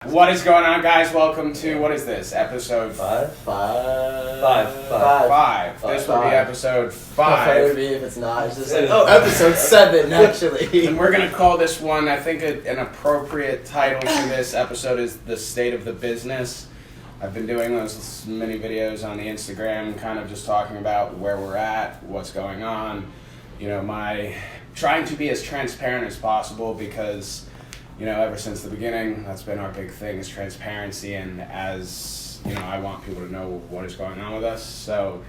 What is going on, guys? Welcome to, what is this, episode Five. This will be episode 5. It would be if it's not. It's just like, episode 7, actually. And we're going to call this one, I think an appropriate title for this episode is The State of the Business. I've been doing those mini videos on the Instagram, kind of just talking about where we're at, what's going on. You know, trying to be as transparent as possible because, you know, ever since the beginning, that's been our big thing is transparency. And as, you know, I want people to know what is going on with us. So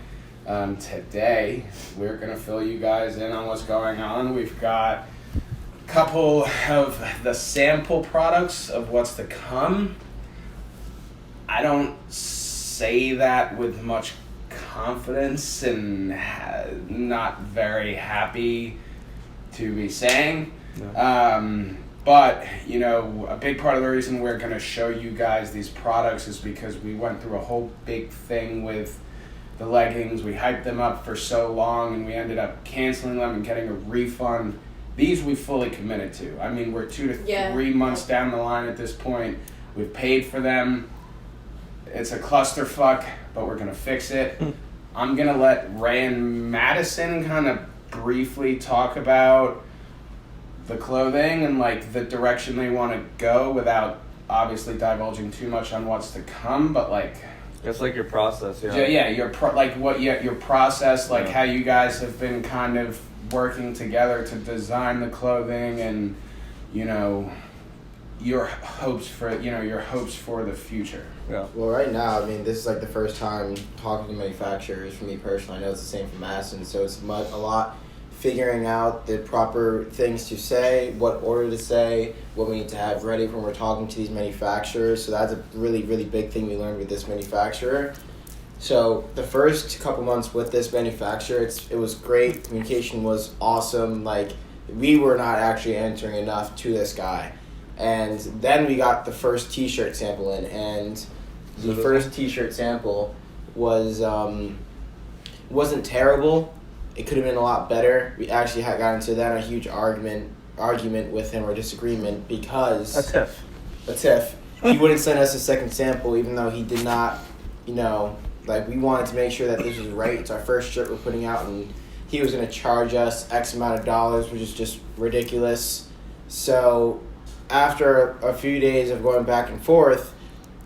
today, we're going to fill you guys in on what's going on. We've got a couple of the sample products of what's to come. I don't say that with much confidence and not very happy to be saying. No. But, you know, a big part of the reason we're going to show you guys these products is because we went through a whole big thing with the leggings. We hyped them up for so long and we ended up canceling them and getting a refund. These we fully committed to. I mean, we're 2 to 3 months down the line at this point. We've paid for them. It's a clusterfuck, but we're going to fix it. I'm going to let Ray and Madison kind of briefly talk about the clothing and like the direction they want to go without obviously divulging too much on what's to come, but like it's like your process, your process, like how you guys have been kind of working together to design the clothing and, you know, your hopes for the future. Yeah. Well, right now, I mean, this is like the first time talking to manufacturers for me personally. I know it's the same for Madison, so it's a lot figuring out the proper things to say, what order to say, what we need to have ready when we're talking to these manufacturers. So that's a really, really big thing we learned with this manufacturer. So the first couple months with this manufacturer, it was great. Communication was awesome. Like, we were not actually answering enough to this guy. And then we got the first t-shirt sample in, and the first t-shirt sample was wasn't terrible. It could have been a lot better. We actually got into a huge argument with him or disagreement because a tiff. He wouldn't send us a second sample even though he did not, you know, like we wanted to make sure that this was right. It's our first shirt we're putting out and he was going to charge us X amount of dollars, which is just ridiculous. So after a few days of going back and forth,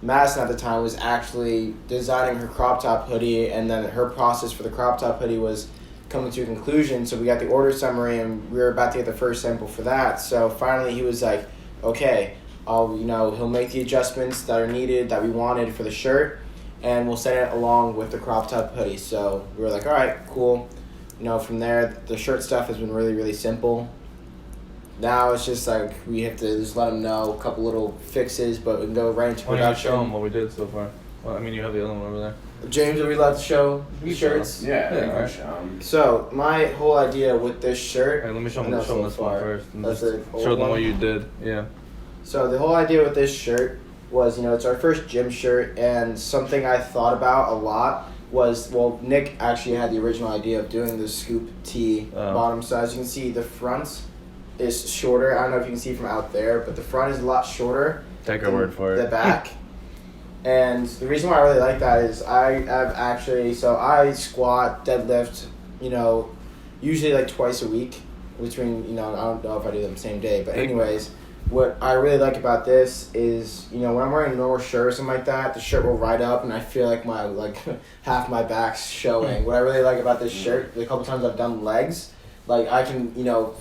Madison at the time was actually designing her crop top hoodie, and then her process for the crop top hoodie was coming to a conclusion. So we got the order summary and we were about to get the first sample for that. So finally he was like, okay, he'll make the adjustments that are needed, that we wanted for the shirt, and we'll send it along with the crop top hoodie. So we were like, all right, cool. You know, from there, the shirt stuff has been really, really simple. Now it's just like we have to just let them know a couple little fixes, but we can go right into production. Show them what we did so far. Well, I mean, you have the other one over there. James, are we allowed to show shirts? Yeah. So my whole idea with this shirt. Hey, let me show them this one first. That's show them what you did. Yeah. So the whole idea with this shirt was, you know, it's our first gym shirt, and something I thought about a lot was, well, Nick actually had the original idea of doing the scoop tee bottom size. You can see the front is shorter. I don't know if you can see from out there, but the front is a lot shorter. Take our word for it. The back. And the reason why I really like that is I squat, deadlift, you know, usually like twice a week between, you know, I don't know if I do them the same day, but anyways, what I really like about this is, you know, when I'm wearing a normal shirt or something like that, the shirt will ride up and I feel like my, like, half my back's showing. What I really like about this shirt, the couple times I've done legs, like I can, you know,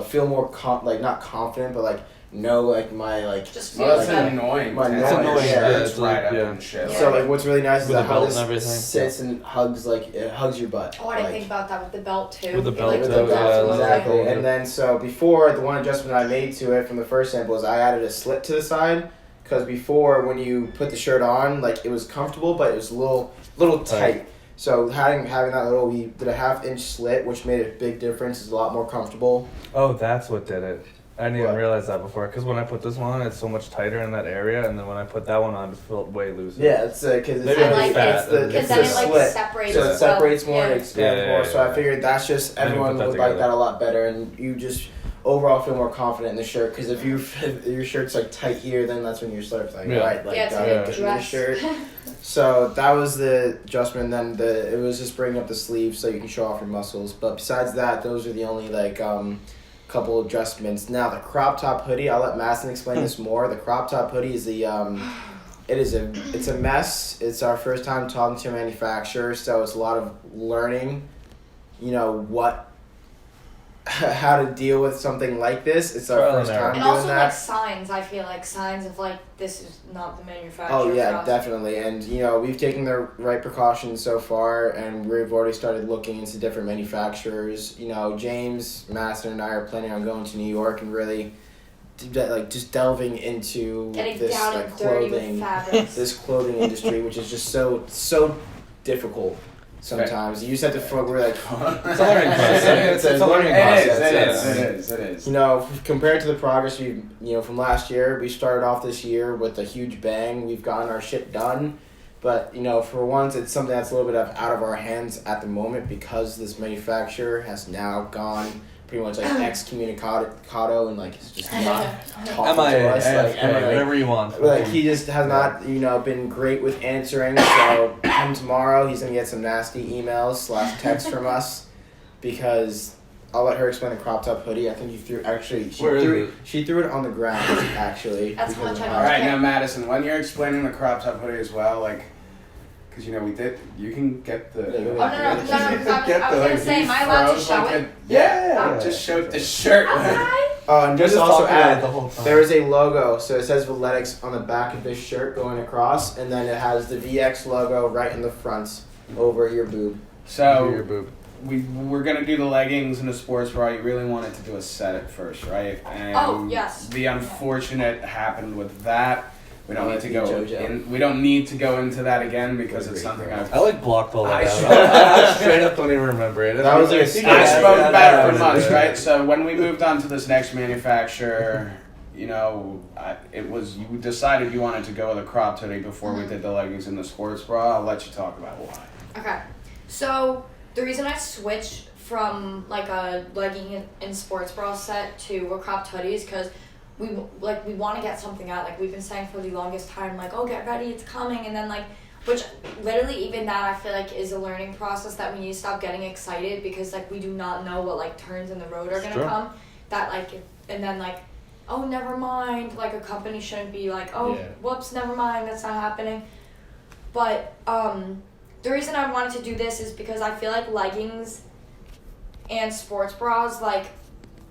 feel more, not confident, but like, know like my like just feels annoying. It's annoying. It's right up and shit. So like what's really nice is with how this and sits and hugs, like it hugs your butt. Oh, I didn't think about that with the belt too. With the belt, with the belt, exactly. And then so before, the one adjustment I made to it from the first sample is I added a slit to the side, because before when you put the shirt on, like it was comfortable but it was a little tight. So having that little, we did a 1/2 inch slit, which made a big difference. It's a lot more comfortable. Oh, that's what did it. I didn't even realize that before, because when I put this one on, it's so much tighter in that area, and then when I put that one on, it felt way looser. Yeah, it's because it's the slit, separates. so it separates more and yeah. expands more. So I figured that's just, everyone would like that a lot better, and you just overall feel more confident in the shirt. Because if your shirt's like tight here, then that's when you start like, Yeah. right, like Yeah, it's gotta like a get in the dress. shirt. So that was the adjustment. Then it was just bringing up the sleeves so you can show off your muscles. But besides that, those are the only like couple adjustments. Now the crop top hoodie, I'll let Masson explain this more. The crop top hoodie is it's a mess. It's our first time talking to a manufacturer, so it's a lot of learning. You know how to deal with something like this. It's our Trial first and error. time And doing also that. like signs, I feel like signs of like this is not the manufacturer. Oh for yeah, us. definitely. And we've taken the right precautions so far, and we've already started looking into different manufacturers. James, Masson, and I are planning on going to New York and really, just delving into Getting this down like and dirty with clothing, fabrics. this clothing industry, which is just so difficult. Sometimes you just have to. We're like, It's a learning process. It's a learning process. It is. Compared to the progress from last year, we started off this year with a huge bang. We've gotten our shit done, but for once, it's something that's a little bit out of our hands at the moment because this manufacturer has now gone pretty much like excommunicado and like it's just not talking to us. Like, whatever you want. like he just has not been great with answering. So come tomorrow, he's gonna get some nasty emails / texts from us because I'll let her explain the crop top hoodie. I think you threw she threw it on the ground actually. That's because much of I how- know. All right, now Madison, when you're explaining the crop top hoodie as well, like, because we did. You can get the. Yeah, Oh, no, because I was gonna say, am I allowed to show it? Yeah, just showed the shirt. Okay. Oh, and just Just also talking about it add, the whole time. there is a logo, so it says Valetics on the back of this shirt going across, and then it has the VX logo right in the front over your boob. So We're gonna do the leggings and the sports bra. You really wanted to do a set at first, right? And Oh, yes. The unfortunate happened with that. We don't need to go JoJo. in. We don't need to go into that again because it's something I've. I like blocked all I that should- out. I straight up don't even remember it. That was like a I Yeah, spoke yeah, about it yeah, for months, yeah. right? So when we moved on to this next manufacturer, you decided you wanted to go with a crop hoodie before we did the leggings and the sports bra. I'll let you talk about why. Okay. So the reason I switched from like a legging and sports bra set to a cropped hoodie is because we want to get something out. Like we've been saying for the longest time, like, oh, get ready, it's coming, and then which literally even that I feel like is a learning process that we need to stop getting excited because like we do not know what turns in the road are gonna Sure. come. That and then oh, never mind. Like a company shouldn't be like, oh, Yeah. whoops, never mind, that's not happening. But the reason I wanted to do this is because I feel like leggings and sports bras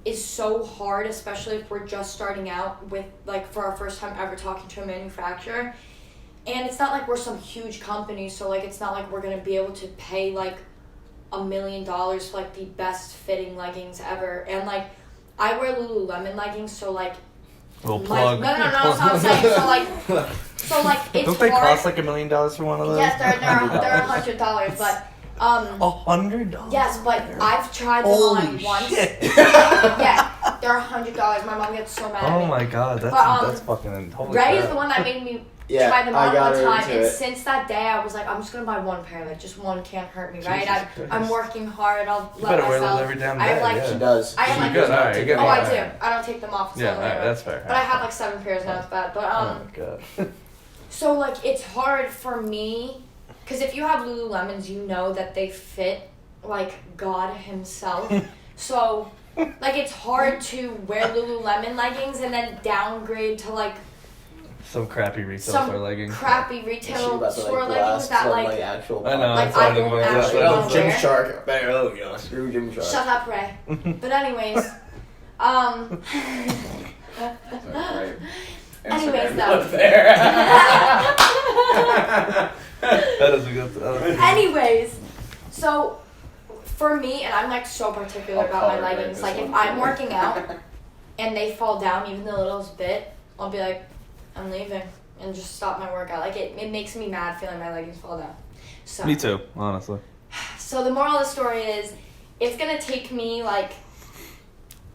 is so hard, especially if we're just starting out with for our first time ever talking to a manufacturer. And it's not like we're some huge company, so it's not like we're gonna be able to pay $1 million for the best fitting leggings ever. And I wear Lululemon leggings, so Little no, plug. that's what I'm saying. So it's Don't they hard. cost $1 million for one of those? Yes, they're $100, but $100. yes, but I've tried them Holy on once. shit. Yeah, they're $100. My mom gets so mad at me. Oh my god, that's But, that's fucking holy Ray is crap. the one that made me Yeah, try them I on got one her time, into and it. since that day, I was like, I'm just gonna buy one pair. Just one can't hurt me, right? Jesus I'm Christ. working hard. I'll You let better wear myself. those every damn I have day, She yeah. does. I have You're good, alright, you're good. Oh, I Yeah. do. I don't take them off. It's Yeah, not alright, really that's fair. But I have 7 pairs now. It's bad. But Oh my god. so it's hard for me, because if you have Lululemons, you know that they fit God himself. So it's hard to wear Lululemon leggings and then downgrade to Some crappy retail some store leggings. crappy She retail about to store leggings that actual. I know. Like, it's I all don't the- actually yeah. know. Jim Where? Shark. Oh yeah, screw Jim Shark. Shut up, Ray. But anyways, Right. Anyways, Instagram though. up there. That is a good. anyways, so for me, and I'm so particular I'll about my color grade leggings. this If one I'm for working out and they fall down even the littlest bit, I'll be like, I'm leaving and just stop my workout. It makes me mad feeling my leggings fall down. So Me too, honestly. So the moral of the story is, it's gonna take me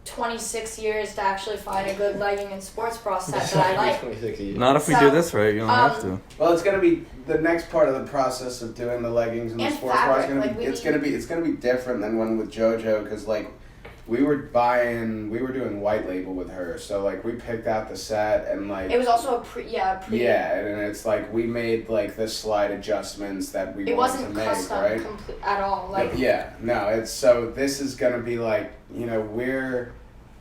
26 years to actually find a good legging and sports bra set that I like. 26 years. Not if we So, do this right. You don't have to. Well, it's gonna be the next part of the process of doing the leggings and the And sports bra. fabric, It's gonna be different than one with JoJo because we were doing white label with her, so like we picked out the set and like It was also a pre. yeah, and it's like we made like the slight adjustments that we It wanted wasn't to make, custom right? at all. Like Yeah, no, it's so this is gonna be like, you know,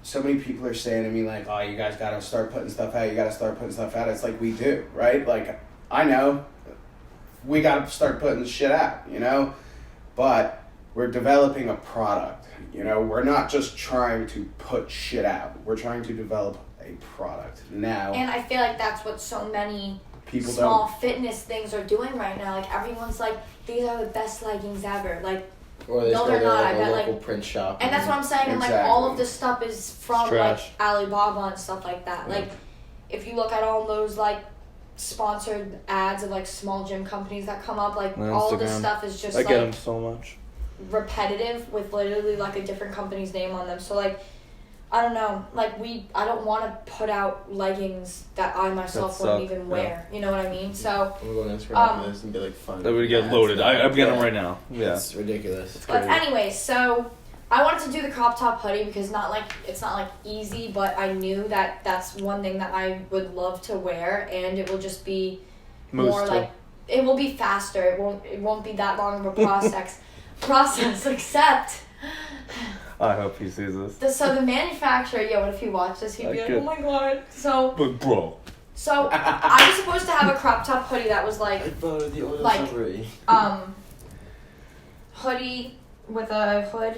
so many people are saying to me like, oh, you guys gotta start putting stuff out, It's like we do, right? Like I know we gotta start putting shit out, you know? But we're developing a product, you know? We're not just trying to put shit out. We're trying to develop a product now. And I feel like that's what so many People small fitness things are doing right now. Like everyone's like, these are the best leggings ever. Like, Or they No, just they're go to not. like I a bet, local like- print shop. and that's what I'm saying. And like all of this stuff is from It's like trash. Alibaba and stuff like that. Like, if you look at all those like sponsored ads of like small gym companies that come up, like On all of this Instagram. stuff is just I get them like so much. repetitive with literally like a different company's name on them. So like, I don't know. Like I don't want to put out leggings that I myself That wouldn't suck, even wear. You know what I mean? So. I'm going to Instagram Um, for this and be like, fun. That would get loaded. I'm getting them right now. Yeah. It's ridiculous. But anyway, so I wanted to do the crop top hoodie because it's not like easy, but I knew that that's one thing that I would love to wear, and it will just be more Moose like it will be faster. It won't be that long of a process except. I hope he sees this. So the manufacturer, what if he watched this? He'd be I like, could- oh my god. So But bro. I was supposed to have a crop top hoodie that was like like, hoodie with a hood.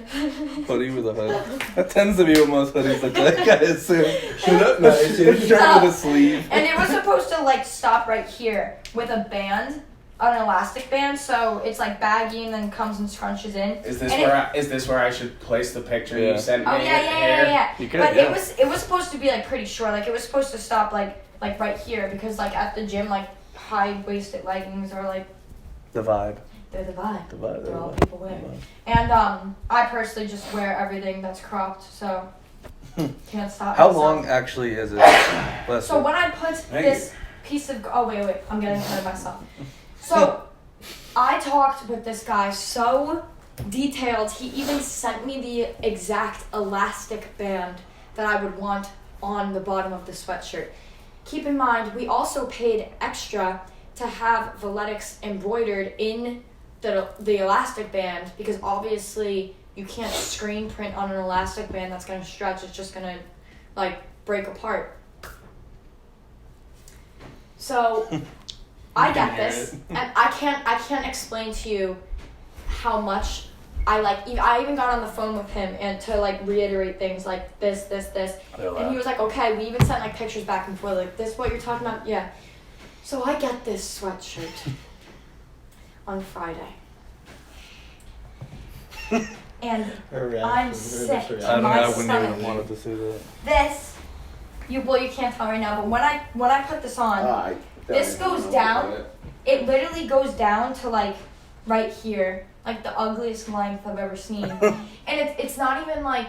Hoodie with a hood. That tends to be what most hoodies look like, I assume. Shut up, nice. It's shirt with a sleeve. And it was supposed to like stop right here with a band, an elastic band, so it's like baggy and then comes and scrunches in. Is this And where I should place the picture Yeah. you sent me? Oh yeah. You could, But yeah. it was supposed to be like pretty short. Like it was supposed to stop like right here because like at the gym like high waisted leggings are like The vibe. they're the vibe. The vibe. They're all people wear. And I personally just wear everything that's cropped, so can't stop. How myself. long actually is it? Bless So you. when I put Thank this piece of wait, I'm getting ahead of myself. So I talked with this guy so detailed. He even sent me the exact elastic band that I would want on the bottom of the sweatshirt. Keep in mind, we also paid extra to have Voletics embroidered in the elastic band because obviously you can't screen print on an elastic band that's gonna stretch. It's just gonna like break apart. So I get this, and I can't explain to you how much I even got on the phone with him and to like reiterate things like this, and he was like, okay. We even sent like pictures back and forth like this. What you're talking about? Yeah. So I get this sweatshirt on Friday, and I'm sick. I don't know, My I wouldn't stomach. even wanted to see that. This, you can't tell right now, but when I put this on, this goes down. It literally goes down to like right here, like the ugliest length I've ever seen. And it's not even like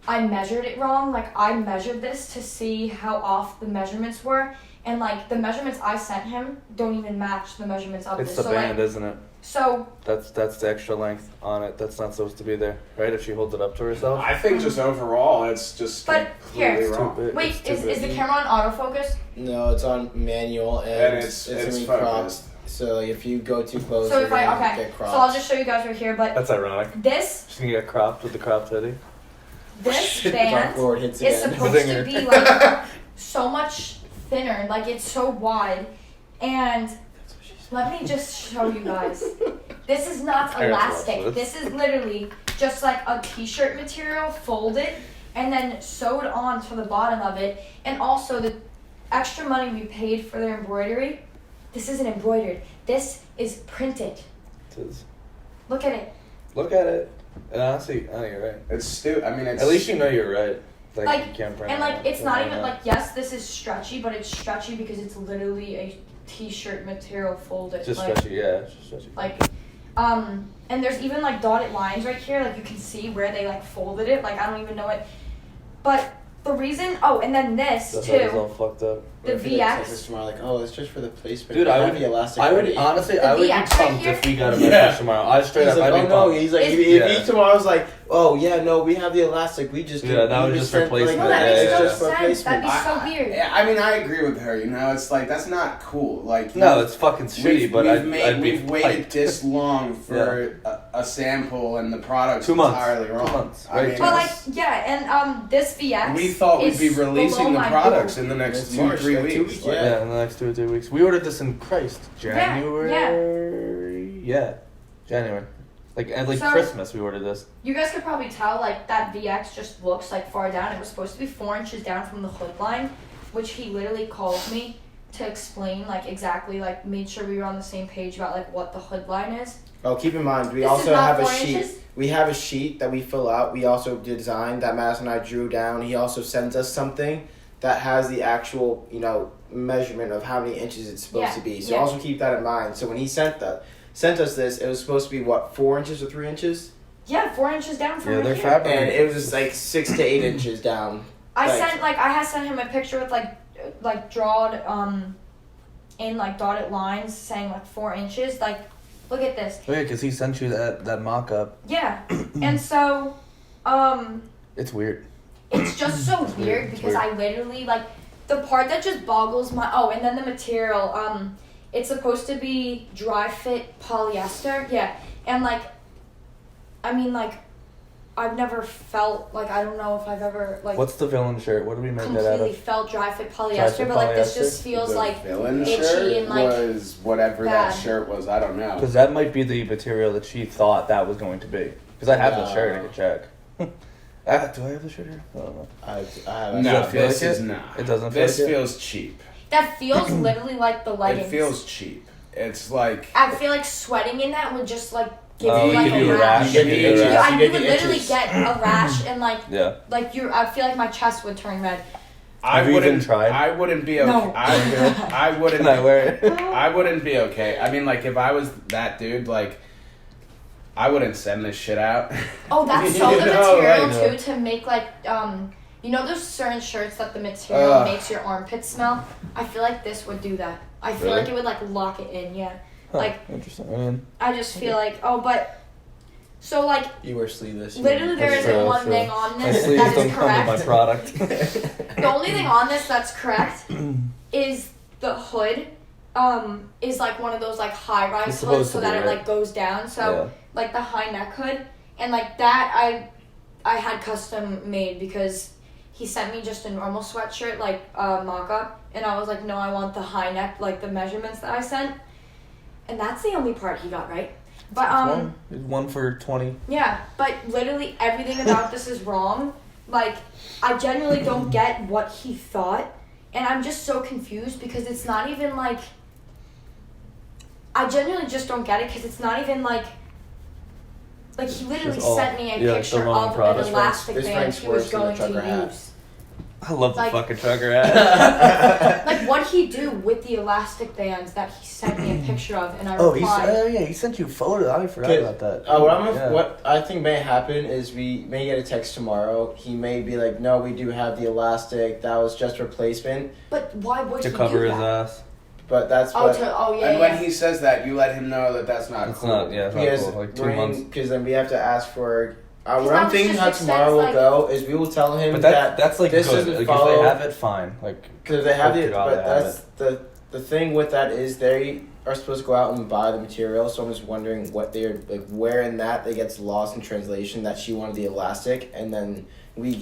I measured it wrong. Like I measured this to see how off the measurements were, and like the measurements I sent him don't even match the measurements of It's this. the band, isn't it? So That's the extra length on it. That's not supposed to be there, right? If she holds it up to herself. I think just overall, it's just But completely here. wrong. Stupid. wait, It's too is the big. camera on autofocus? No, it's on manual and, And it's gonna be focused. cropped. So like if you go too close, So you're if I gonna okay, get so cropped. I'll just show you guys right here. But That's ironic. this She's gonna get cropped with the cropped hoodie. this Dark band Lord hits is again. supposed to Zinger. be like so much thinner, like it's so wide. And let me just show you guys. This is not I got to watch elastic. this. This is literally just like a t-shirt material folded and then sewed on to the bottom of it. And also the extra money we paid for their embroidery, this isn't embroidered. This is printed. It is. Look at it. Look at it. And honestly, I think you're right. It's stupid. I mean, it's At least you know you're right. Like, you can't print And on like it. it's not Yeah, even yeah. like, yes, this is stretchy, but it's stretchy because it's literally a t-shirt material folded. Just like, stretchy, yeah. It's just stretchy. Like, and there's even like dotted lines right here, like you can see where they like folded it. Like I don't even know it, but the reason. Oh, and then this The hood is all too. fucked up. What The if he, like, VX? texts us tomorrow, like, oh, it's just for the placement. Dude, We I have would- the elastic I would ready. honestly, The I would be VX right pumped here? if we got a Yeah. message tomorrow. I straight He's up, like, I'd oh be no, pumped. he's like, Is- if he tomorrow's like, oh yeah, no, we have the elastic, we just Yeah, that we was just sent, replacement. No, Like, that Yeah, makes it's yeah, no just yeah. sense. That'd be replacement. so weird. I mean, I agree with her. You know, it's like that's not cool. Like No, it's fucking shitty, but I'd be we've waited hyped. this long for a sample and the product's 2 months. entirely wrong. 2 months, I right? mean, But like, it's- yeah, and this VX. we thought we'd is be releasing below the my products boob. in the next It's 2-3 March, like 2 weeks. weeks, Like, Yeah, in the next 2 or 3 weeks. We ordered this in January. Yeah, January. Like So- Christmas, we ordered this. You guys could probably tell, like, that VX just looks, like, far down. It was supposed to be 4 inches down from the hood line, which he literally called me to explain, like, exactly, like, made sure we were on the same page about, like, what the hood line is. Oh, keep in mind, we This is also not have a 4 sheet. inches? We have a sheet that we fill out. We also designed that Madison and I drew down. He also sends us something that has the actual, measurement of how many inches it's supposed Yeah, to be. So yeah. also keep that in mind. So when he sent us this, it was supposed to be what, 4 inches or 3 inches, Yeah, 4 inches down from Yeah, right they're here. fabric. and it was just like 6 to 8 inches down. I like- had sent him a picture with, like, drawn, in, like, dotted lines saying, like, 4 inches. Like, look at this. Oh yeah, because he sent you that mock-up. Yeah. And so, It's weird. it's just so weird It's because weird. I literally, like, the part that just boggles my, and then the material, it's supposed to be dry fit polyester. Yeah. And, like, I mean, like, I've never felt, like, I don't know if I've ever, like, What's the villain shirt? What do we make that out completely of? felt dry fit Dry polyester, fit but, like, this polyester? just feels the like villain itchy shirt and, like, was whatever bad. that shirt was. I don't know. Because that might be the material that she thought that was going to be. Because I have the No. shirt. I could check. Do I have the shirt here? I don't know. I have Does No, that feel this like is it? not. It doesn't feel This like it? feels cheap. that feels literally like the leggings. It feels cheap. It's like I feel like sweating in that would just, like, give Oh, you, like, give you a a rash. rash. You get the You itches. get a Yeah, rash. You you get would the literally itches. get a rash and, like, Yeah. I feel like my chest would turn red. Have you even tried? I wouldn't be okay. No. I wouldn't. Can I wear it? I wouldn't be okay. I mean, like, if I was that dude, like, I wouldn't send this shit out. Oh, that's so You the know, material like- too to make, like, you know those certain shirts that the material makes your armpits smell? I feel like this would do that. I feel Really? like it would, like, lock it in, yeah. Huh, Like, interesting. I mean, I just feel like, so, like, You wear sleeveless. literally there That's isn't true, one true. thing on my this sleeves that don't is come with my correct. product. The only thing on this that's correct is the hood, is, like, one of those, like, high-rise It's hoods supposed so to be, that it, right? like, goes down. So, Yeah. like, the high neck hood. And, like, that I had custom made because he sent me just a normal sweatshirt, like, mock-up. And I was like, no, I want the high neck, like, the measurements that I sent. And that's the only part he got right. But, One for 20. yeah, but literally everything about this is wrong. Like, I genuinely don't get what he thought. And I'm just so confused because it's not even, like... I genuinely just don't get it because it's not even, like... Like, he literally It's all- sent me a yeah, it's the picture wrong of product. an elastic This band ranks he was worse than going the trucker to hat. use. I love the Like- fucking trucker hat. Like, what'd he do with the elastic bands that he sent me a picture of? And I Oh, replied... he sent you photos. I forgot Okay. about that. Yeah. What I think may happen is we may get a text tomorrow. He may be like, "No, we do have the elastic. That was just replacement." But why would To he cover do his that? ass. But that's Oh, what. yeah, And yeah. when he says that, you let him know that that's not It's cool. not, yeah, it's not Because cool. Like 2 months. because then we have to ask for. Because What that I'm was thinking just how extends, tomorrow will like- go is we will tell him But that that's like this good. doesn't Like, if follow- they have it, fine. Like, because they have Hope it. to God But they have that's the thing with that is they are supposed to go out and buy the material. So I'm just wondering what they're like, where in that it gets lost in translation that she wanted the elastic, and then we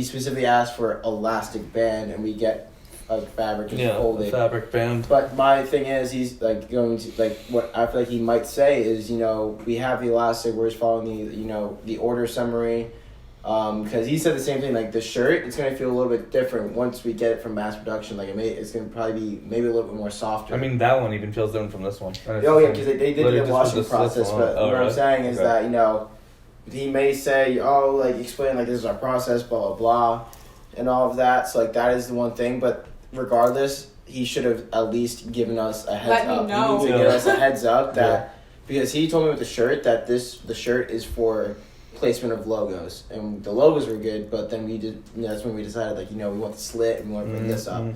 specifically asked for elastic band, and we get a fabric just yeah, the folded. fabric band. But my thing is, he's like going to like what I feel like he might say is, we have the elastic. We're just following the order summary, because he said the same thing. Like the shirt, it's gonna feel a little bit different once we get it from mass production. Like it's gonna probably be maybe a little bit more softer. I mean, that one even feels different from this one. And it's oh the yeah, same- because they did literally the just washing put this process. one But on. Oh, what I'm really? saying is Okay. that he may say, oh, like explain like this is our process, blah blah blah, and all of that. So like that is the one thing, but. Regardless, he should have at least given us a heads Let me up. know. He needs to Yeah. give us a heads up that Yeah. because he told me with the shirt that the shirt is for placement of logos, and the logos were good, but then we did. That's when we decided we want the slit and we want to bring this up. Mhm.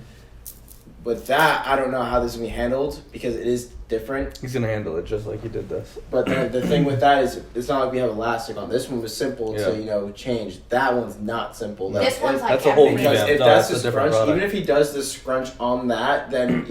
with that, I don't know how this is gonna be handled because it is different. He's gonna handle it just like he did this. But the thing with that is, it's not like we have elastic on. This one was simple Yeah. to change. That one's not simple. This one's like That's a whole everything. Because revamp. if No, that's that's the a different scrunch, product. even if he does the scrunch on that, then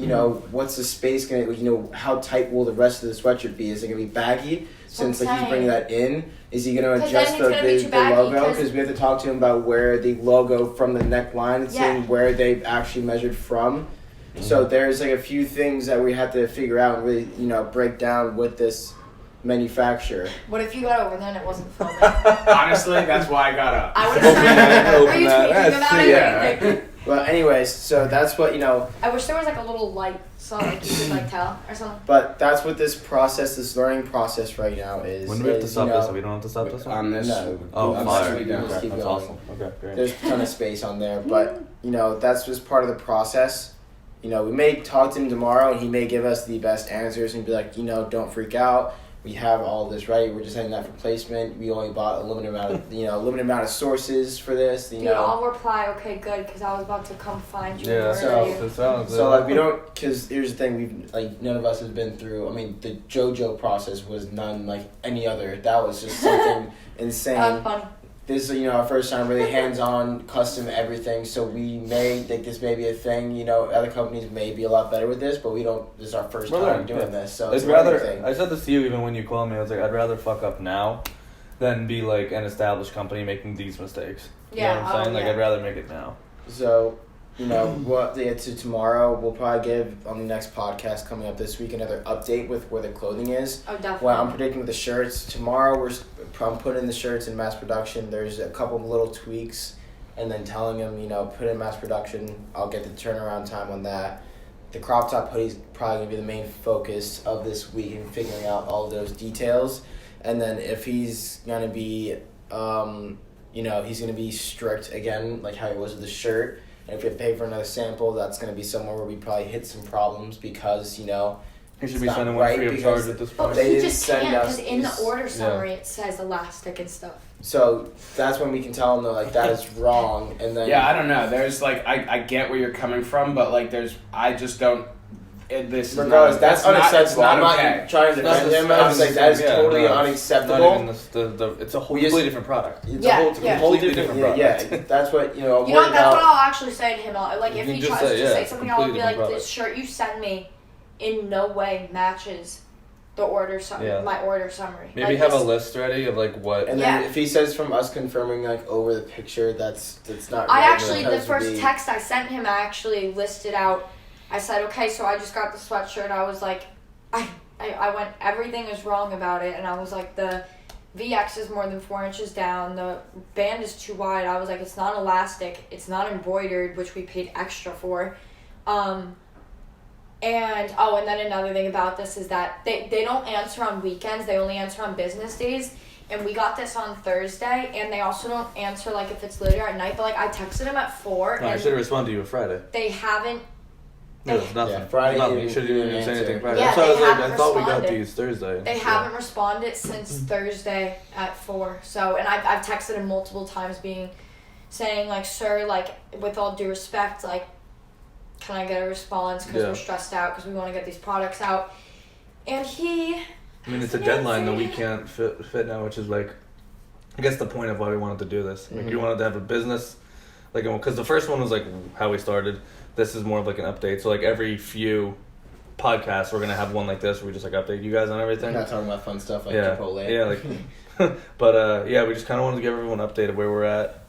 what's the space gonna? How tight will the rest of the sweatshirt be? Is it gonna be baggy? Since what like I'm he's bringing saying. that in, is he gonna 'Cause adjust then it's gonna be too the baggy, logo? 'cause- Because we have to talk to him about where the logo from the neckline is Yeah. and where they've actually measured from. Mm-hmm. So there's like a few things that we have to figure out and really break down with this manufacturer. What if you got over there and it wasn't filming? Honestly, that's why I got up. I would have started. Open Were you that. tweaking Let's about see, it? yeah. Well, anyways, so that's what I wish there was like a little light so like you could like tell or something. But that's what this learning process right now is. When do we have to is, stop this? So we don't have to stop this one? On this. No. Oh, I'm fire. actually down. Just keep That's going. awesome. Okay, great. There's a ton of space on there, but that's just part of the process. We may talk to him tomorrow, and he may give us the best answers and be like, don't freak out. We have all this ready. We're just heading that for placement. We only bought a limited amount of, limited amount of sources for this. Dude, I'll reply. Okay, good, because I was about to come find you. Yeah, and so- murder you. that sounds So like we don't, because here's the thing, we've none of us has been through. I mean, the JoJo process was none like any other. That was just something insane. Funny. This is our first time really hands-on, custom everything. So we may think this may be a thing. Other companies may be a lot better with this, but we don't. This is our first We're time learning, doing yeah. this, so I'd it's a learning rather. thing. I said this to you even when you called me. I was like, I'd rather fuck up now than be like an established company making these mistakes. You know Yeah, what I'm saying? Like, yeah. I'd rather make it now. So, we'll have to get to tomorrow. We'll probably give on the next podcast coming up this week another update with where the clothing is. Oh, definitely. Well, I'm predicting with the shirts tomorrow. I'm putting the shirts in mass production. There's a couple of little tweaks, and then telling them, put in mass production. I'll get the turnaround time on that. The crop top hoodie is probably gonna be the main focus of this week and figuring out all of those details. And then if he's gonna be, he's gonna be strict again, like how he was with the shirt. And if we have to pay for another sample, that's gonna be somewhere where we probably hit some problems because You should It's be not sending one right free of because- charge at this But point. They he didn't just send can't, us because in the these- order summary it says elastic and stuff. So that's when we can tell them that that is wrong, and then Yeah, I don't know. There's I get where you're coming from, but I just don't. This is regardless, not, that's not- unacceptable. It's not I'm not okay. trying to It's not defend the- him. I'm just like that is yeah, totally no, it's unacceptable. Not even it's a whole We just- completely different product. It's Yeah, a yeah. whole Completely different different yeah, product. that's what You know, worried that's about. what I'll actually say to him. Like, You if can he just tries say, to yeah, say it's a something, I'll be completely like, different this shirt you send me in no way matches the order Yeah. my order summary. Maybe like, have a this- list ready of like what. And Yeah. then if he says from us confirming over the picture, that's not. I right, actually, the because first we- text I sent him, I actually listed out. I said, okay, so I just got the sweatshirt. I was like, I went, everything is wrong about it. And I was like, the VX is more than 4 inches down. The band is too wide. I was like, it's not elastic. It's not embroidered, which we paid extra for. And then another thing about this is that they don't answer on weekends. They only answer on business days. And we got this on Thursday, and they also don't answer, like, if it's later at night. But, like, I texted them at 4, No, I and should have responded to you Friday. they haven't. No, it's nothing. Yeah, Friday Nothing. you You should didn't even say answer. anything Friday. Yeah, That's why I was they like, I haven't thought we got responded. these Thursday. They so. haven't responded since Thursday at 4. So, and I've texted him multiple times saying, like, sir, like, with all due respect, like, can I get a response? Because Yeah. we're stressed out because we want to get these products out. And he... I mean, it's a hasn't deadline that we answered. can't fit now, which is like, I guess the point of why we wanted to do this. Like, we wanted to have a business, like, because the first one was like how we started. This is more of like an update. So like every few podcasts, we're gonna have one like this where we just like update you guys on everything. We're not talking about fun stuff like yeah, Chipotle. yeah, like, but yeah, we just kind of wanted to give everyone an update of where we're at.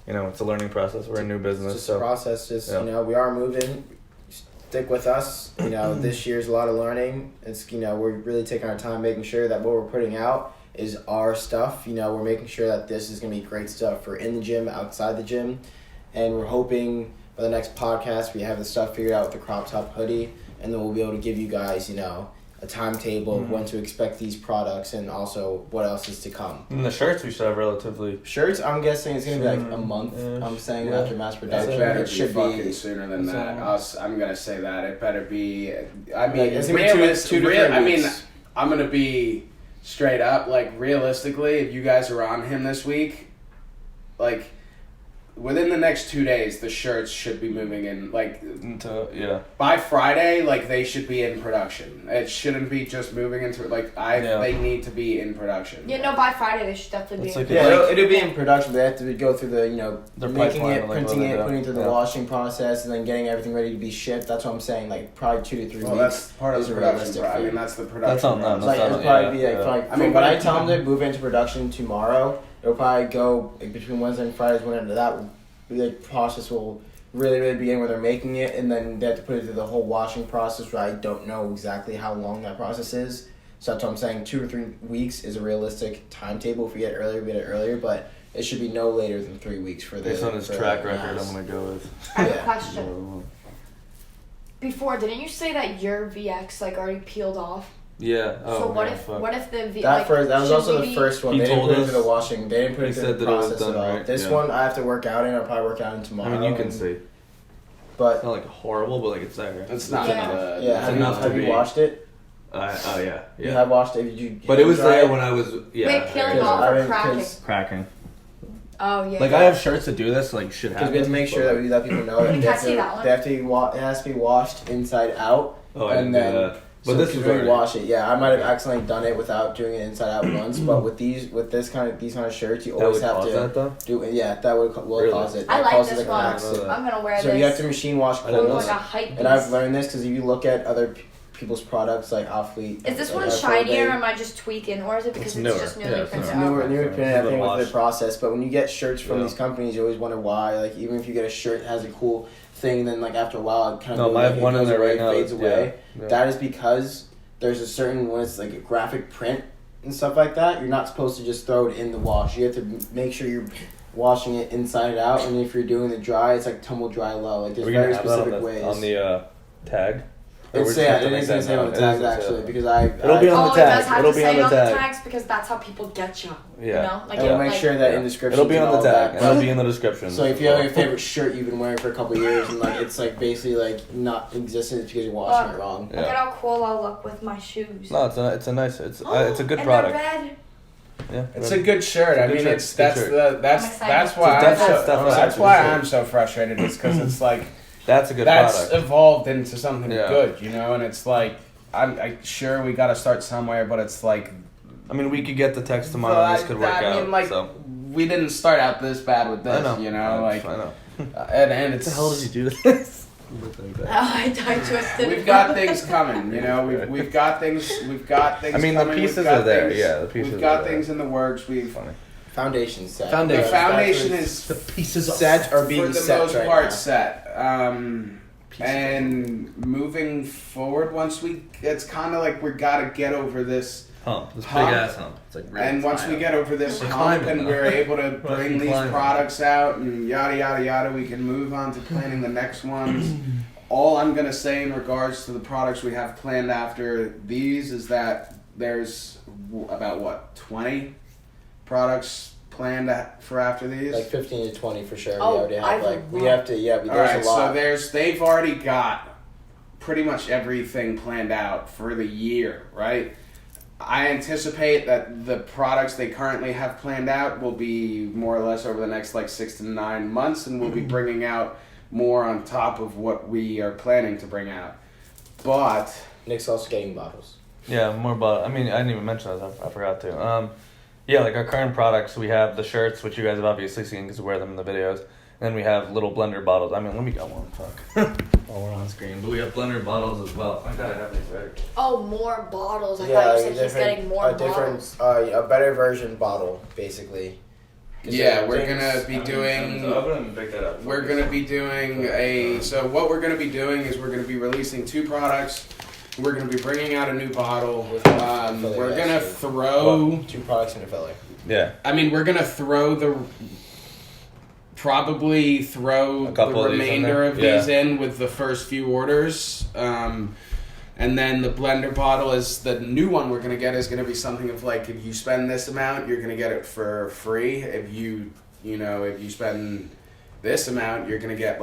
It's a learning process. We're a new It's business, just so a process. yeah. We are moving. Stick with us. This year's a lot of learning. It's we're really taking our time making sure that what we're putting out is our stuff. We're making sure that this is gonna be great stuff for in the gym, outside the gym, and we're hoping by the next podcast we have the stuff figured out with the crop top hoodie, and then we'll be able to give you guys a timetable of when to expect these products and also what else is to come. and the shirts we should have relatively. Shirts, I'm guessing it's gonna be like a month. Yeah. I'm saying Yeah. after mass It production, better it be should fucking be. sooner than So- that. I'm gonna say that it better be. I mean, Like, it's gonna be two to three I mean, weeks. I'm gonna be straight up. Like realistically, if you guys are on him this week, like within the next 2 days, the shirts should be moving in. Like Yeah. by Friday, like they should be in production. It shouldn't be just moving into They need to be in production. Yeah, no, by Friday they should definitely It's be. like in Yeah, Like- it'll be in production, but they have to go through the, Their making pipeline, it, like, printing what they it, do. putting it through the Yeah. washing process, and then getting everything ready to be shipped. That's what I'm saying. Like probably 2 to 3 Well, weeks. that's part of is the a production. realistic I thing. mean, that's the production. That's on them. It's like That's it'll not- probably yeah, be like, yeah. like I mean, when but I it- tell them to move into production tomorrow, it'll probably go like, between Wednesday and Fridays. Whenever that process will really begin, where they're making it, and then they have to put it through the whole washing process. Where I don't know exactly how long that process is. So that's what I'm saying. 2 or 3 weeks is a realistic timetable. If we get it earlier, we get it earlier, but it should be no later than 3 weeks for the. Based on his for track the record, mass. I'm gonna go with. I have a Yeah. question. Before, didn't you say that your VX like already peeled off? Yeah. Oh, So what yeah, if fuck. what if the V That like, first, that was should also we the be- first one. He They didn't told put it through us- the washing. They didn't put he it through said the that it was process done at all. right, This yeah. one I have to work out in. I'll probably work out in tomorrow. I mean, you can and- see. But It's not like horrible, but like it's there. It's not. Yeah. yeah, It's have you, enough to have you be- watched it? Oh yeah. You have watched it. Did you? But it was try there it? when I was Wait, peeling Because off I or mean, cracking? 'cause- cracking. Oh yeah. Like yeah. I have shirts that do this, like shit Because happens. we have to make sure that we let people know that Can they I have see to, that one? they have to be it has to be washed inside out. Oh, I didn't and do then that. But so this because is when you already. wash it. Yeah, I might have accidentally done it without doing it inside out once. But with these kind of shirts, you That always would have cause to that though. do it. Yeah, that will Really? cause it. I That like causes this like one. an accident. I'm gonna wear So this. you have to machine wash I didn't know like clothes. a hype piece. And I've learned this because if you look at other people's products like Offleet, Is this like, one Air shinier, or Force, am I just tweaking, or is it because It's it's, newer. just newly Yeah, it's printed? newer. newer It's printed, I been think, with washed. the process. But when you get shirts from Yeah. these companies, you always wonder why. Like even if you get a shirt that has a cool thing, then like after a while it kind No, of I have one in there right now. fades that's- away. Yeah. That is because there's a certain when it's like a graphic print and stuff like that. You're not supposed to just throw it in the wash. You have to make sure you're washing it inside out. And if you're doing the dry, it's like tumble dry low. Like there's We're gonna very have that specific on ways. the tag. Or It's we're just have to it make is that gonna say on known. the It tags is gonna say actually that. because I It'll be on Oh, the it tag. does have It'll to be say on the it on tag. the tags because that's how people get you. Yeah. You know, like, and we'll make like, sure that Yeah. in description. It'll be on the tag, and That. it'll be in the description. So if you have your favorite shirt you've been wearing for a couple of years and like it's like basically like not existent, it's because you're washing it wrong. Look at how cool I'll look with my shoes. No, it's a nice. It's a good and product. They're red. Yeah. It's a good shirt. It's a I good mean, shirt. it's Good that's shirt. the that's I'm excited. that's why So I'm that's so, stuff why shirt. I'm so frustrated. It's because it's like That's a good that's product. evolved into something Yeah. good, you know. And it's like I sure we got to start somewhere, but it's like I mean, we could get the text tomorrow, well, and this could work I out. mean, like so. we didn't start out this bad with this, I know. you know. Like I know. and it's What the hell did you do this? Oh, I died twisted. We've got things coming, you know. We've got things. We've got things. I mean, the coming. pieces We've got are there. things- Yeah, the pieces We've got are there. things in the works. We've Funny. Foundation set. Foundation. the foundation is The pieces set or for being the set most right part now. set. And moving forward, it's kind of like we gotta get over this. Hump. This big Hump. ass hump. It's like really And once we get over this We're hump climbing and now. we're able to We're bring these climbing. products out and yada yada yada, we can move on to planning the next ones. All I'm gonna say in regards to the products we have planned after these is that there's about 20 products planned for after these. Like 15 to 20 for sure. Oh, we already I have have a like we lot. have to there's All right, a lot. so they've already got pretty much everything planned out for the year, right? I anticipate that the products they currently have planned out will be more or less over the next like 6 to 9 months, and we'll be bringing out more on top of what we are planning to bring out. But Nick's also getting bottles. Yeah, more about. I mean, I didn't even mention those. I forgot to. Yeah, like our current products, we have the shirts, which you guys have obviously seen because we wear them in the videos. And then we have little blender bottles. I mean, let me go one. Fuck. While we're on screen, but we have blender bottles as well. I gotta have these ready. Oh, more bottles. I Yeah, thought you like said he's getting more a bottles. different, a better version bottle, basically. 'Cause yeah, there we're are gonna things- be doing. So I'm gonna pick that up. We're gonna be doing so what we're gonna be doing is we're gonna be releasing 2 products. We're gonna be bringing out a new bottle. With filler, We're gonna actually. throw. 2 products in a filler. Yeah. I mean, we're gonna probably throw A couple the of these in remainder there? of these in with the first few orders. And then the blender bottle is the new one we're gonna get is gonna be something of like if you spend this amount, you're gonna get it for free. If you spend this amount, you're gonna get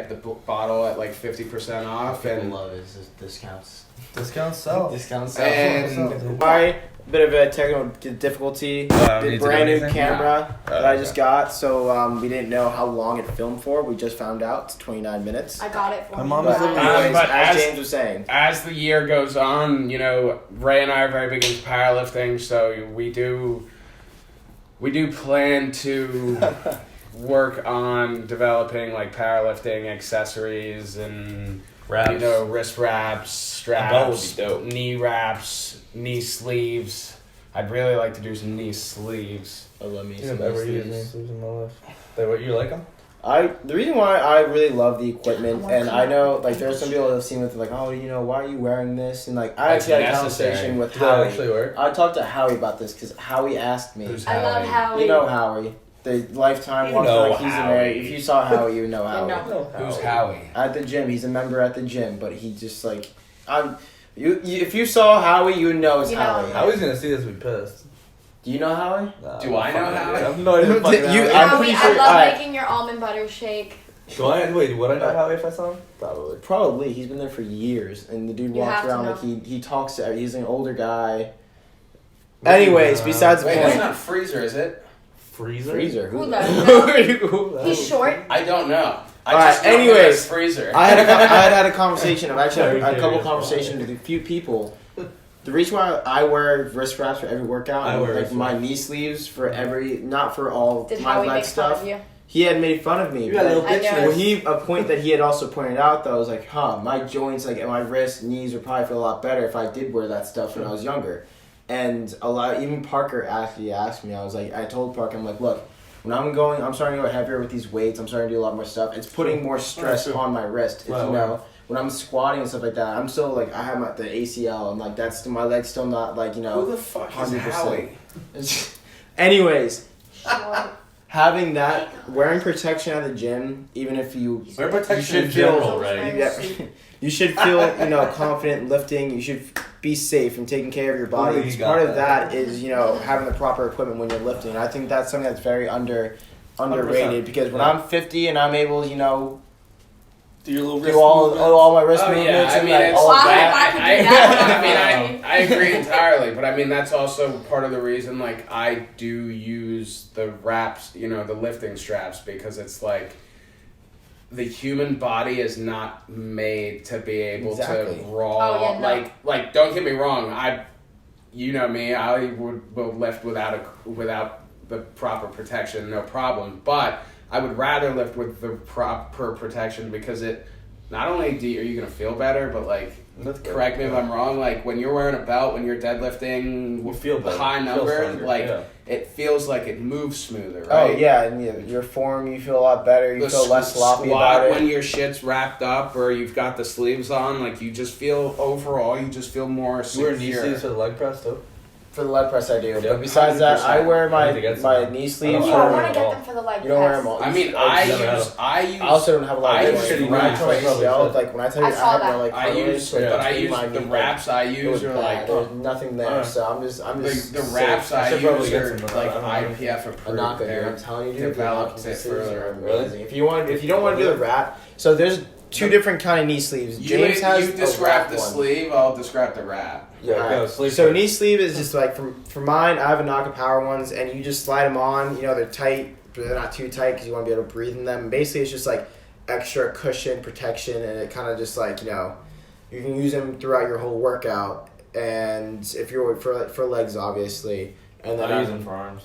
the bottle at like 50% off, People and love is discounts. Discounts sell. Discounts. And- My bit of a technical difficulty. need The to brand do new anything? camera No. that I just got, so we didn't know how long it filmed for. We just found out it's 29 minutes. I got it for My me. mom is But literally- anyways, But as as- James was saying, as the year goes on, you know, Ray and I are very big into powerlifting, so we do plan to work on developing like powerlifting accessories and Wraps. you know, wrist wraps, That would straps, be dope. knee wraps, knee sleeves. I'd really like to do some knee sleeves. I love me I've some never of used these. sleeves in my life. They what, you like them? The reason why I really love the equipment, I want and I know like to- there's some people that have seen it like, oh, you know, why are you wearing this? And like I It's actually had a necessary. conversation with Does that Howie. actually work? I talked to Howie about this because Howie asked me. Who's I love Howie. You know Howie, the lifetime You one know like he's Howie. American. If you saw Howie, you know Howie. know. Who's Howie? At the gym, he's a member at the gym, but he just like you if you saw Howie, you would know it's You know Howie. him. I was gonna see this and be pissed. Do you know Howie? Nah, Do I know fucking- Howie? I have no idea. fucking You- Howie. I'm Howie, pretty I sure- love alright. making your almond butter shake. Do I? Wait, would I know Howie if I saw him? Probably. Probably. He's been there for years, and the dude You walks have to around know. like he talks to. He's an older guy. Anyways, besides the Wait, that's point. not Freezer, is it? Freezer. Freezer. Who Who knows? He's short. I don't know. I Alright, just know him anyways, as Freezer. I had a conversation. I've actually Very had a couple curious. conversations with a few people. The reason why I wear wrist wraps for every workout, I and wear like wrist my wraps. knee sleeves for every, not for all Did my Howie leg make fun stuff. of you? He had made fun of me. You got a but- little I bitch. know. Well, a point that he had also pointed out though was like, my joints, like, and my wrists, knees would probably feel a lot better if I did wear that stuff when I was younger. And even Parker actually asked me. I told Parker, I'm like, look, when I'm starting to go heavier with these weights. I'm starting to do a lot more stuff. It's putting more stress on my wrist. If, Right, you know, when I'm squatting and stuff like that, I'm still like I have the ACL and like that's my leg's still not like Who the fuck is 100%. Howie? Anyways. Short. Having that, wearing protection at the gym, even if you Wear protection you in should feel- general, right? yeah, you should feel confident lifting. You should be safe and taking care of your body. Totally got Part of that. that is having the proper equipment when you're lifting. And I think that's something that's very underrated 100%. because when Yeah. I'm 50 and I'm able, Do your little do all my wrist Oh, yeah, movements I and mean, like it's- all of Well, that. I could do that. I mean, I agree entirely, but I mean that's also part of the reason. Like I do use the wraps, the lifting straps, because it's like the human body is not made to be able Exactly. to raw. Oh, yeah, no. Like don't get me wrong. You know me, I will lift without the proper protection, no problem. But I would rather lift with the proper protection because it not only are you gonna feel better, but like That's good. correct me if I'm wrong. Like when you're wearing a belt, when you're deadlifting You feel better. high You feel numbers, stronger, like yeah. it feels like it moves smoother, Oh right? yeah, and your form you feel a lot better. You The feel less sloppy squat about it. when your shit's wrapped up or you've got the sleeves on, like you just feel overall, you just feel more You secure. wear knee sleeves for the leg press too? For the leg press, I do. Yeah, But besides that, I 100%. wear I need to get my some. knee sleeves. I You don't don't wear want to them get all. them for the leg You don't wear press. them all. I mean, I use. I also don't have a lot I of use weight. shitty When I wraps. told Probably myself, should. like when I tell you I saw have that. my like I use, cartilage, but like, I between use my the knee, wraps I like, it was use are bad. like There's nothing there, Alright. so I'm just the safe. wraps I should probably use get are some, but like I don't know. IPF approved. I'm not good. They're I'm telling you, dude. developed these it sleeves for- are Really? amazing. If you don't want to do the wrap, so there's two different kind of knee sleeves. James has you a describe wrap the one. sleeve, I'll describe the wrap. Yeah, Alright. go sleep. So knee sleeve is just like for mine. I have a Naka Power ones, and you just slide them on. They're tight, but they're not too tight because you want to be able to breathe in them. And basically, it's just like extra cushion, protection, and it kind of just like you can use them throughout your whole workout. And if you're for legs, obviously, and then I use them for arms.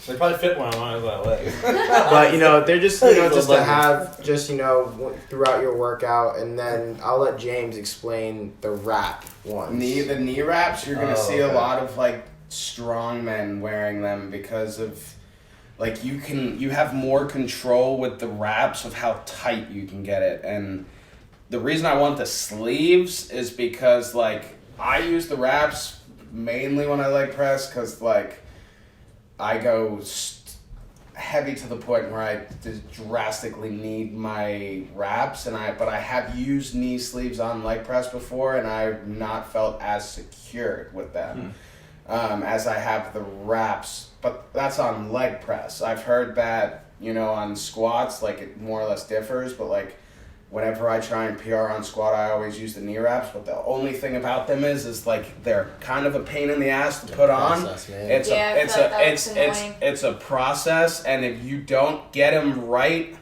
They probably fit where I'm on my leg. but they're just Those just to leggings. have just throughout your workout, and then I'll let James explain the wrap ones. The knee wraps, you're gonna Oh, see a okay. lot of like strong men wearing them because of like you have more control with the wraps of how tight you can get it. And the reason I want the sleeves is because like I use the wraps mainly when I leg press because like I go heavy to the point where I just drastically need my wraps, but I have used knee sleeves on leg press before, and I've not felt as secured with them as I have the wraps. But that's on leg press. I've heard that on squats, like it more or less differs, but like whenever I try and PR on squat, I always use the knee wraps. But the only thing about them is like they're kind of a pain in the ass to put on. Process, man. It's Yeah, I a it's feel like a that it's looks it's annoying. it's a process, and if you don't get them right,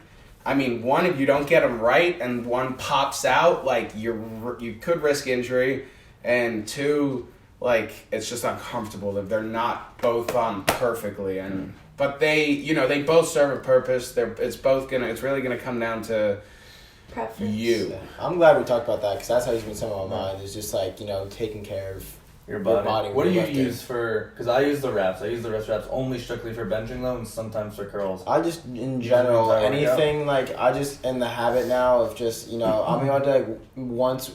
I mean, one, if you don't get them right, and one pops out, like you could risk injury, and two, like it's just uncomfortable if they're not both on perfectly. And but they both serve a purpose. It's really gonna come down to Preference. you. I'm glad we talked about that because that's always been some of my mind. Is just like taking care of Your body. What do when you you're lifting. use for? Because I use the wraps. I use the wrist wraps only strictly for benching though, and sometimes for curls. I just in general Entire workout. anything like I just in the habit now of just I mean I'll do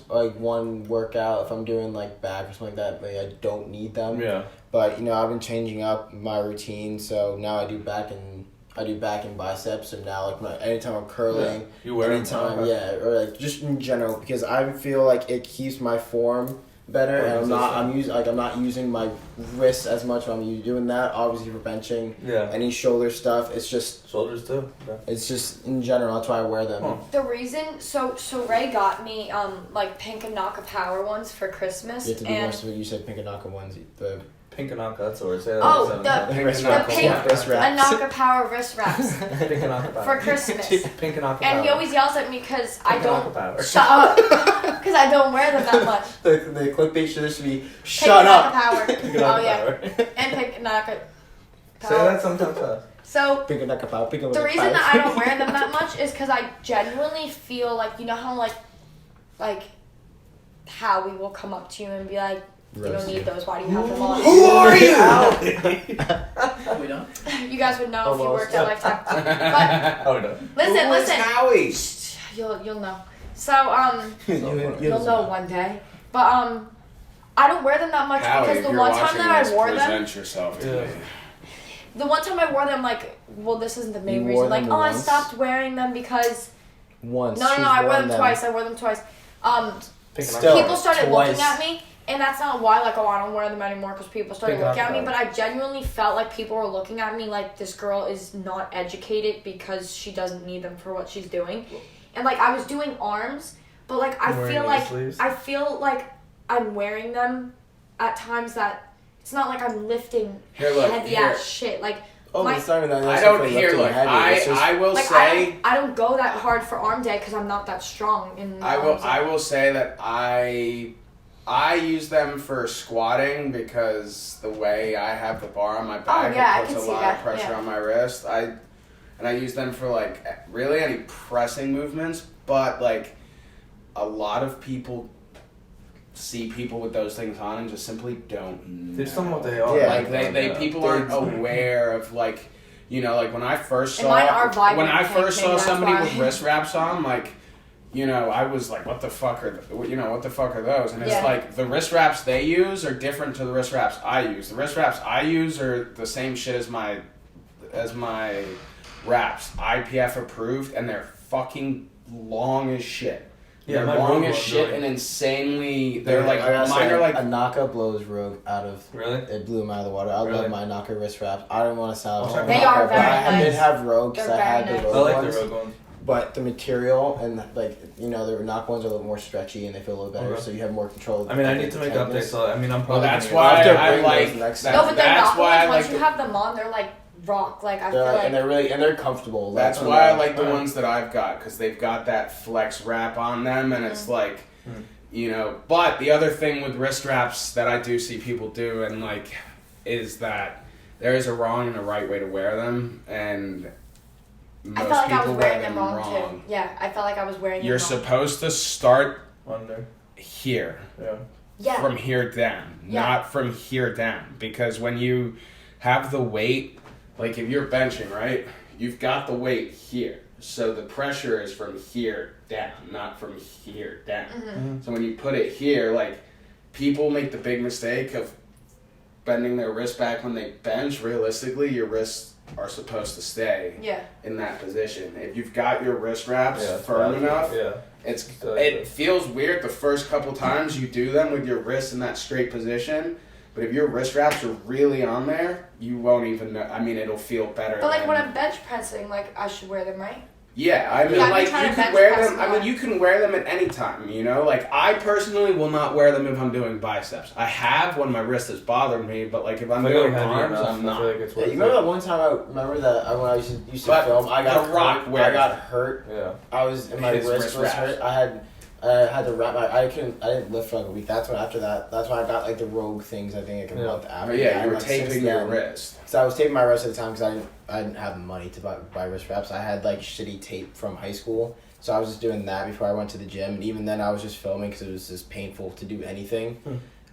like one workout if I'm doing like back or something like that. Like I don't need them. Yeah. But I've been changing up my routine, so now I do back and biceps, and now anytime I'm curling, You wear them. anytime, Okay. or like just in general because I feel like it keeps my form better, and I'm not using my wrists as much when I'm doing that. Obviously for benching, Yeah. any shoulder stuff, it's just Shoulders too. Okay. it's just in general. That's why I wear them. Huh. The reason, so Ray got me like Pink and Naka Power ones for Christmas, You have to do more and specific. You said pink and Naka ones. The Pink and Anka, that's the word. Say that. Oh, seven the- times. wrist The wraps. pink- Yeah, wrist wraps. Naka Power wrist wraps Pink and Anka for Christmas. Pink and Anka. And he always yells at me because I Pink and don't Anka power. shut up because I don't wear them that much. The clickbait should be Pink shut and up. Naka Power. Pink and Oh Anka yeah, power. and Pink and Naka Say Power. that sometimes fast. So Pink and Naka power. Pink and the Naka reason power. that I don't wear them that much is because I genuinely feel like how like Howie will come up to you and be like, you don't Roast need you. those. Why do you have them on? Who are you? We don't. You guys would know if you Almost. worked at Lifetime. But Oh no. listen, Who is listen. Howie? Shh, you'll know. So you'll know one day. But I don't wear them that much Howie, because if the you're one time watching that this, I wore them, present yourself to Yeah. me. the one time I wore them, like, well, this isn't the main You reason. wore Like, them oh, I once? stopped wearing them because Once. no, she's I wore worn them twice. I wore them twice. Pink and Still. Anka. People started twice. looking at me, and that's not why, like, oh, I don't wear them anymore because people started Pink looking at me, Naka. but I genuinely felt like people were looking at me like this girl is not educated because she doesn't need them for what she's doing. And, like, I was doing arms, but, like, I Wearing feel knee like sleeves? I'm wearing them at times that it's not like I'm lifting Here, look, heavy here. ass shit. Like, Oh, my- it's not even that. I that's don't not hear lifting like heavy. It's just- I will like say I don't go that hard for arm day because I'm not that strong in the arms. I will say that I use them for squatting because the way I have the bar on my back, yeah, I it puts can a see lot that, of pressure yeah. on my wrist. I use them for like really any pressing movements, but like a lot of people see people with those things on and just simply don't know. They just don't know what they are. Yeah. Like they Yeah. people aren't aware of like like when I first And saw mine are vibrant when I pink, first maybe saw that's somebody why. with wrist wraps on, like I was like, what the fuck are what the fuck are those? And it's Yeah. like the wrist wraps they use are different to the wrist wraps I use. The wrist wraps I use are the same shit as my wraps, IPF approved, and they're fucking long as shit. Yeah, They're my long Rogue as ones shit are- and insanely. They're I like gotta mine say, are like a Naka blows Rogue out of. Really? It blew him out of the water. I Really? love my Naka wrist wraps. I don't want to sound. I'll check They them out. are but I very did nice. have Rogue because They're I had very the nice. I Rogue like ones. the Rogue ones. But the material and the Naka ones are a little more stretchy and they feel a little better, Okay. so you have more control. I mean, I need to make updates. So I'm well, probably. that's gonna why I'll have to I bring like those next that, no, but they're that's not. why I Once like you the, have them on, they're like rock. Like I feel They're, like and they're really and they're comfortable. that's when why I they're- like the Alright. ones that I've got because they've got that flex wrap on them and it's like Mm. But the other thing with wrist wraps that I do see people do and like is that there is a wrong and a right way to wear them and most I felt like I people was wear wearing them wrong, wrong. too. Yeah, I felt like I was wearing You're them wrong. supposed to start Under. here. Yeah. Yeah. From here down, Yeah. not from here down. Because when you have the weight, like if you're benching, right, you've got the weight here. So the pressure is from here down, not from here down. Mm-hmm. So when you put it here, like people make the big mistake of bending their wrist back when they bench. Realistically, your wrists are supposed to stay Yeah. in that position. If you've got your wrist wraps Yeah. firm enough, Yeah. it feels weird the first couple times you do them with your wrists in that straight position, But if your wrist wraps are really on there, you won't even know. I mean, it'll feel better. But like than- when I'm bench pressing, like I should wear them, right? Yeah, I mean, Yeah, I've been like trying you to can bench wear press them. I mean, more. you can wear them at any time. You know, like I personally will not wear them if I'm doing biceps. I have when my wrist is bothering me, but like if I'm doing arms, I'm not. it's Yeah, you remember that one time when I used to But film, I got The Rock hurt. wears I got hurt. Yeah. I was and my His wrist wrist was wraps. hurt. I had to wrap my. I didn't lift for like a week. That's when after that. That's when I got like the Rogue things. I think like a month after. Oh, yeah, that. you were And, like, since taping your then- wrist. So I was taping my wrist at the time because I didn't have money to buy wrist wraps. I had like shitty tape from high school, so I was just doing that before I went to the gym. And even then, I was just filming because it was just painful to do anything.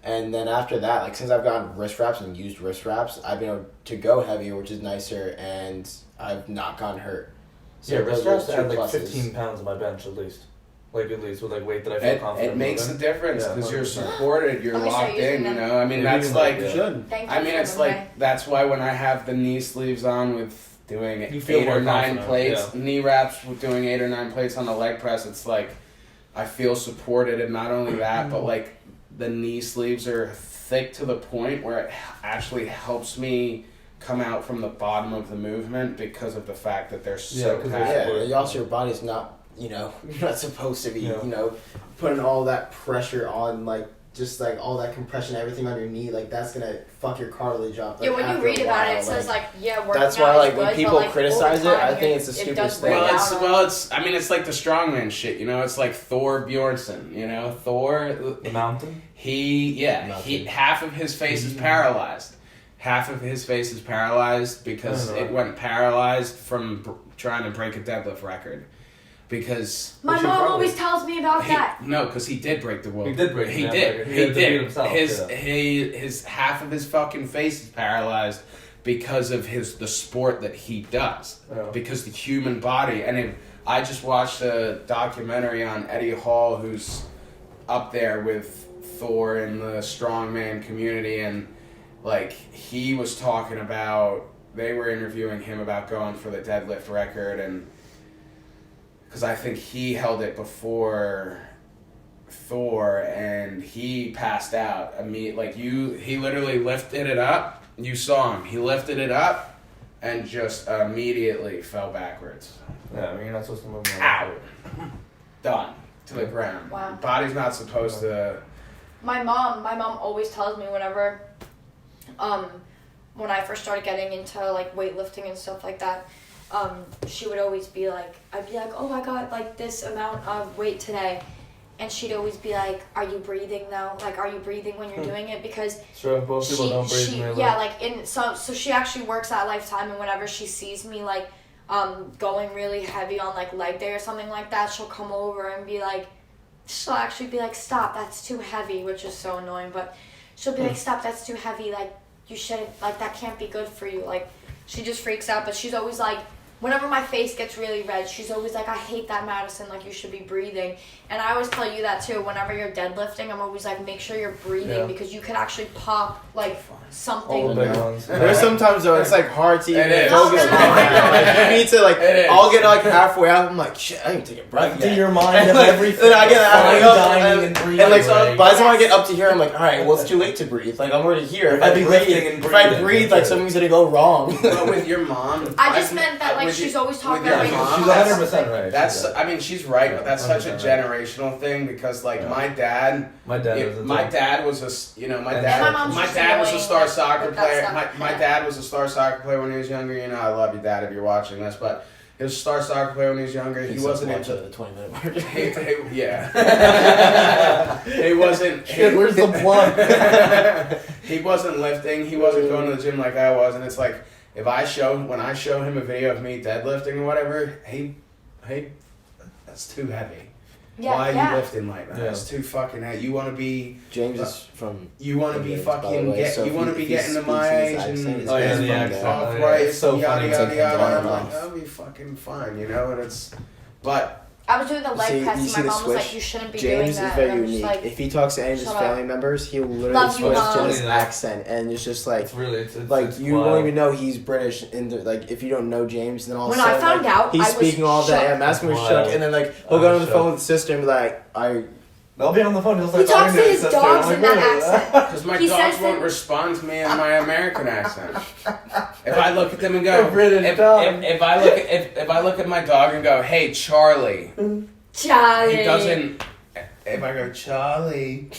And then after that, like since I've gotten wrist wraps and used wrist wraps, I've been able to go heavier, which is nicer, and I've not gotten hurt. Yeah, wrist those wraps two add like pluses. 15 pounds of my bench at least. Like at least with like weight that I feel confident It makes a moving. difference Yeah, because you're 100%. supported, you're Let me start locked in. using You them. know, I mean Yeah, that's you like. can- Should. Thank you. I mean, for it's the like way. that's why when I have the knee sleeves on with doing You feel 8 or more 9 confident, plates, knee wraps with doing 8 or 9 plates on the leg press, it's like I feel supported, and not only that, but like the knee sleeves are thick to the point where it actually helps me come out from the bottom of the movement because of the fact that they're so 'cause they're packed. Yeah, and also your body's not, you're not supposed to be, Yeah. putting all that pressure on, like, just like all that compression, everything on your knee, like that's gonna fuck your cartilage up. Yeah, like, when you after read a about it, while, it says like, yeah, working that's out why, is like, when good, people but, like, criticize over it, I time, think it's the it stupidest does wear thing. Well, down it's I mean, it's like the strongman shit, you know. It's like Thor Bjornsson, you know. Thor, The mountain? he Nothing. half of his face is paralyzed. Half of his face is paralyzed because I don't know. it went paralyzed from trying to break a deadlift record. Because My Which he mom probably- always tells me about that. because he did break the world. He did break the He world did. record. He He had to beat did. himself, His half of his fucking face is paralyzed because of the sport that he does. Yeah. Because the human body, I just watched a documentary on Eddie Hall, who's up there with Thor in the strongman community, and like he was talking about, they were interviewing him about going for the deadlift record, and because I think he held it before Thor, and he passed out immediately. He literally lifted it up. You saw him. He lifted it up and just immediately fell backwards. Yeah, I mean, you're not supposed to move more. Ow. Done to the ground. Wow. Body's not supposed to. My mom always tells me whenever, when I first started getting into like weightlifting and stuff like that, she would always be like, I'd be like, oh, I got like this amount of weight today, and she'd always be like, are you breathing though? Like, are you breathing when you're doing it? Because Sure, most people don't breathe in their yeah, life. like so she actually works at Lifetime, and whenever she sees me like going really heavy on like leg day or something like that, she'll come over and be like, she'll actually be like, stop, that's too heavy, which is so annoying, but she'll be like, stop, that's too heavy, like you shouldn't, like that can't be good for you. Like she just freaks out, but she's always like, whenever my face gets really red, she's always like, I hate that, Madison, like you should be breathing. And I always tell you that too, whenever you're deadlifting, I'm always like, make sure you're breathing, Yeah. because you could actually pop like something. All the big Yeah. ones. There's sometimes though it's like hard to even It is. focus on that. Like, you need to like, It is. I'll get like halfway out. I'm like, shit, I need to take a breath. Like, do yet. your mind And, of like, everything. Then I get halfway Fine up, dining and breathing, and like so right? by the time I get up to here, I'm like, all right, well it's too late to breathe. Like I'm already here. If I Heavy breathe, lifting and if I breathing, breathe, that's like it. something's gonna go wrong. But with your mom, I just meant that like with she's your- always talking with your about mom, She's that's- 100% right. That's, She's I mean, she's right, but that's such a 100% right. generational thing because, like, Yeah. my dad, my dad is a my dad. dad was my And my dad, mom's my just dad was a annoying star with soccer that player. stuff. My dad was a star soccer player when he was younger. You know, I love you, Dad, if you're watching this, but he was a star soccer player when he was younger. He wasn't into. the 20-minute mark. Yeah. He wasn't. Shit, where's the plug? He wasn't lifting. He wasn't going to the gym like I was, and it's like when I show him a video of me deadlifting or whatever, hey, that's too heavy. Yeah, Why are yeah. you lifting like that? Yeah. It's too fucking heavy. You want to be. James is from. You want to be Indians, by the fucking way, get. so You if want to he- be if he getting to speaks my in his age accent, and it's Oh, yeah, just the from accent. there. Oh, yeah. right, It's so yada funny. yada It's yada. like I'm like, off. that'll be fucking fine, you know. And it's, but I was doing the leg See- press, you and see my the mom was like, switch? you shouldn't be doing James that. is very and I'm just unique. like, If he talks to any of his shut up. family members, he'll literally Love you, switch to Mom. his Yeah. accent, and it's just like. It's really, it's Like you wild. won't even know he's British, and like if you don't know James, then all of When a I sudden found like, out, he's I was speaking all day. shook. And Mascom was Wild. shook, and then like he'll I go on was the phone shook. with his sister and be like, They'll be on the phone. He'll start He talks talking to to his sister. dogs I'm in like, that what is accent. Because my He dogs says won't that- respond to me in my American accent. If I look at them and go, A British if, dog. if I look at my dog and go, hey Charlie, Charlie. he doesn't. If I go Charlie,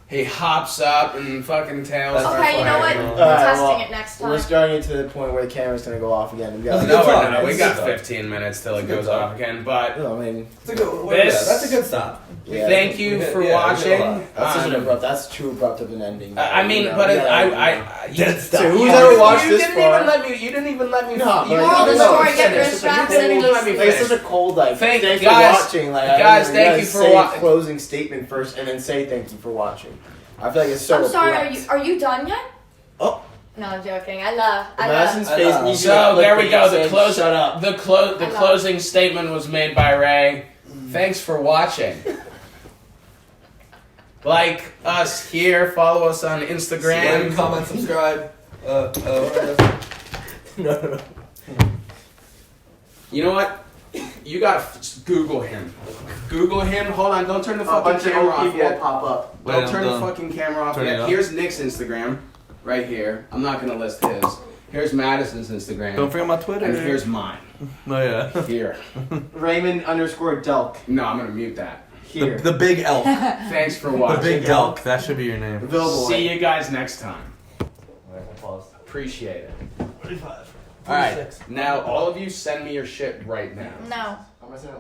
he hops up and fucking tails. Okay, start Okay, you know what? flapping. We're Alright, testing well, it next We're time. going into the point where the camera's gonna go off again. We got, That's a No, good we're talk. not. We That's got a good talk. 15 minutes till it That's a goes good off again. But I mean, It's a good, This- that's a good stop. yeah, thank you we for hit- yeah, we hit a watching. lot. That's such an abrupt. That's too abrupt of an ending. I mean, You know, but we it, gotta- I Dead stop. So who's you ever didn't- watched you this didn't far? even let me. You didn't even let me. No, you but didn't Moral of the even let me story, get finish. Chris Jackson You didn't even let me Like, it's finish. such a cold like. Thank- Thanks guys- for watching. Like, guys, thank gotta you for say wa- closing statement first, and then say thank you for watching. I feel like it's so. I'm sorry. abrupt. Are you done yet? Oh. No, I'm joking. I love. Madison's I face know. needs So to there we go. The saying, close. Shut up. The I love closing statement was made by Ray. Thanks for watching. Like us here. Follow us on Like, Instagram. comment, subscribe. No. You know what? You gotta Google him. Google him. Hold on. Don't turn the A fucking bunch of camera old off people will yet. pop up. Wait, Don't I'm turn the done. fucking camera off Turn it yet. off. Here's Nick's Instagram, right here. I'm not gonna list his. Here's Madison's Instagram, Don't forget my Twitter. and here's mine. No, yeah. Here. Raymond_Delk. No, I'm gonna mute that. Here. The big elk. Thanks for The watching. big elk. That should be your name. Available. See you guys next time. Appreciate it. 45. All right. Now, all of you, send me your shit right now. No. I'm gonna send it